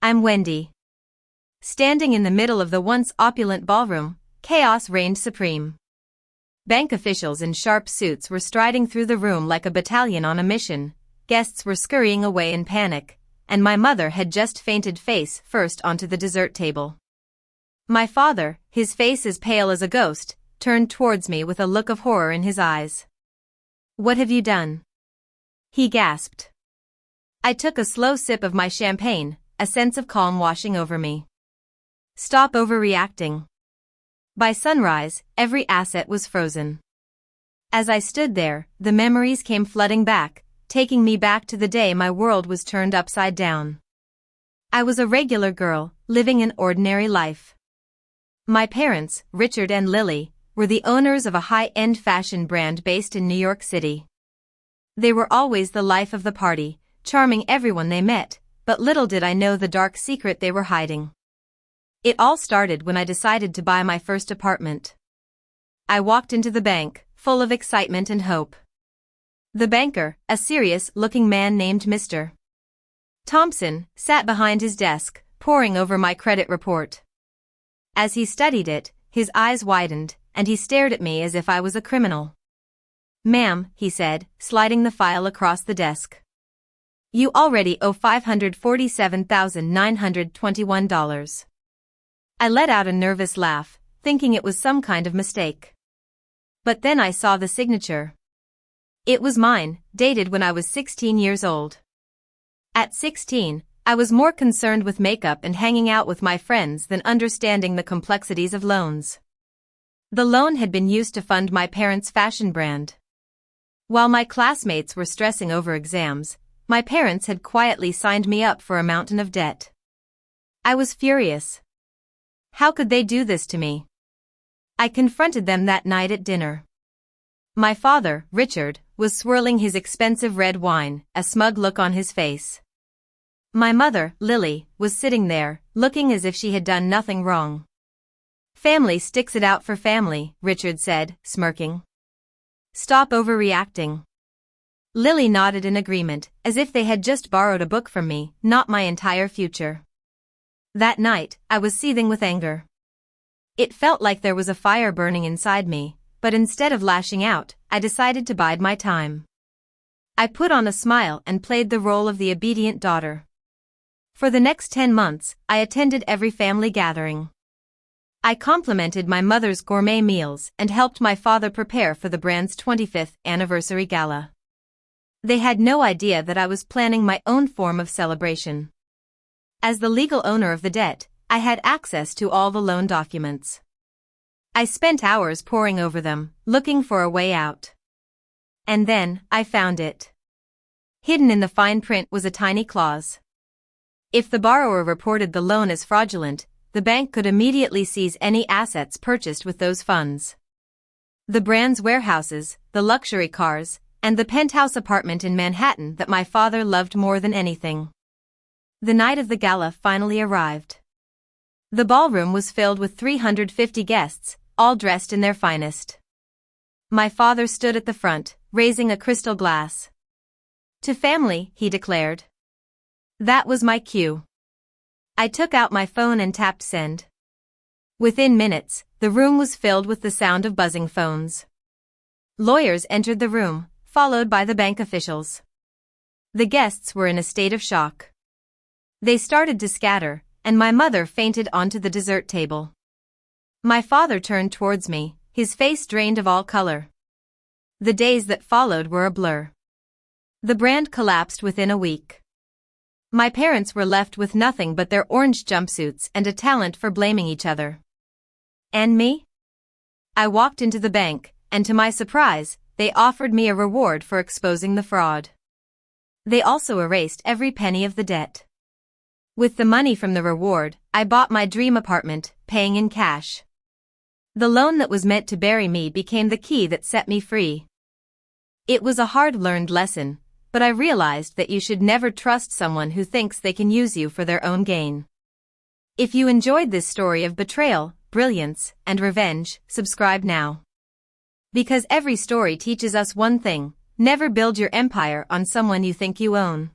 I'm Wendy. Standing in the middle of the once opulent ballroom, chaos reigned supreme. Bank officials in sharp suits were striding through the room like a battalion on a mission, guests were scurrying away in panic, and my mother had just fainted face first onto the dessert table. My father, his face as pale as a ghost, turned towards me with a look of horror in his eyes. "What have you done?" he gasped. I took a slow sip of my champagne, a sense of calm washing over me. Stop overreacting. By sunrise, every asset was frozen. As I stood there, the memories came flooding back, taking me back to the day my world was turned upside down. I was a regular girl, living an ordinary life. My parents, Richard and Lily, were the owners of a high-end fashion brand based in New York City. They were always the life of the party, charming everyone they met, but little did I know the dark secret they were hiding. It all started when I decided to buy my first apartment. I walked into the bank, full of excitement and hope. The banker, a serious-looking man named Mr. Thompson, sat behind his desk, poring over my credit report. As he studied it, his eyes widened, and he stared at me as if I was a criminal. "Ma'am," he said, sliding the file across the desk. "You already owe $547,921. I let out a nervous laugh, thinking it was some kind of mistake. But then I saw the signature. It was mine, dated when I was 16 years old. At 16, I was more concerned with makeup and hanging out with my friends than understanding the complexities of loans. The loan had been used to fund my parents' fashion brand. While my classmates were stressing over exams, my parents had quietly signed me up for a mountain of debt. I was furious. How could they do this to me? I confronted them that night at dinner. My father, Richard, was swirling his expensive red wine, a smug look on his face. My mother, Lily, was sitting there, looking as if she had done nothing wrong. "Family sticks it out for family," Richard said, smirking. "Stop overreacting." Lily nodded in agreement, as if they had just borrowed a book from me, not my entire future. That night, I was seething with anger. It felt like there was a fire burning inside me, but instead of lashing out, I decided to bide my time. I put on a smile and played the role of the obedient daughter. For the next 10 months, I attended every family gathering. I complimented my mother's gourmet meals and helped my father prepare for the brand's 25th anniversary gala. They had no idea that I was planning my own form of celebration. As the legal owner of the debt, I had access to all the loan documents. I spent hours poring over them, looking for a way out. And then, I found it. Hidden in the fine print was a tiny clause. If the borrower reported the loan as fraudulent, the bank could immediately seize any assets purchased with those funds. The brand's warehouses, the luxury cars, and the penthouse apartment in Manhattan that my father loved more than anything. The night of the gala finally arrived. The ballroom was filled with 350 guests, all dressed in their finest. My father stood at the front, raising a crystal glass. "To family," he declared. That was my cue. I took out my phone and tapped send. Within minutes, the room was filled with the sound of buzzing phones. Lawyers entered the room, followed by the bank officials. The guests were in a state of shock. They started to scatter, and my mother fainted onto the dessert table. My father turned towards me, his face drained of all color. The days that followed were a blur. The brand collapsed within a week. My parents were left with nothing but their orange jumpsuits and a talent for blaming each other. And me? I walked into the bank, and to my surprise, they offered me a reward for exposing the fraud. They also erased every penny of the debt. With the money from the reward, I bought my dream apartment, paying in cash. The loan that was meant to bury me became the key that set me free. It was a hard-learned lesson, but I realized that you should never trust someone who thinks they can use you for their own gain. If you enjoyed this story of betrayal, brilliance, and revenge, subscribe now. Because every story teaches us one thing: never build your empire on someone you think you own.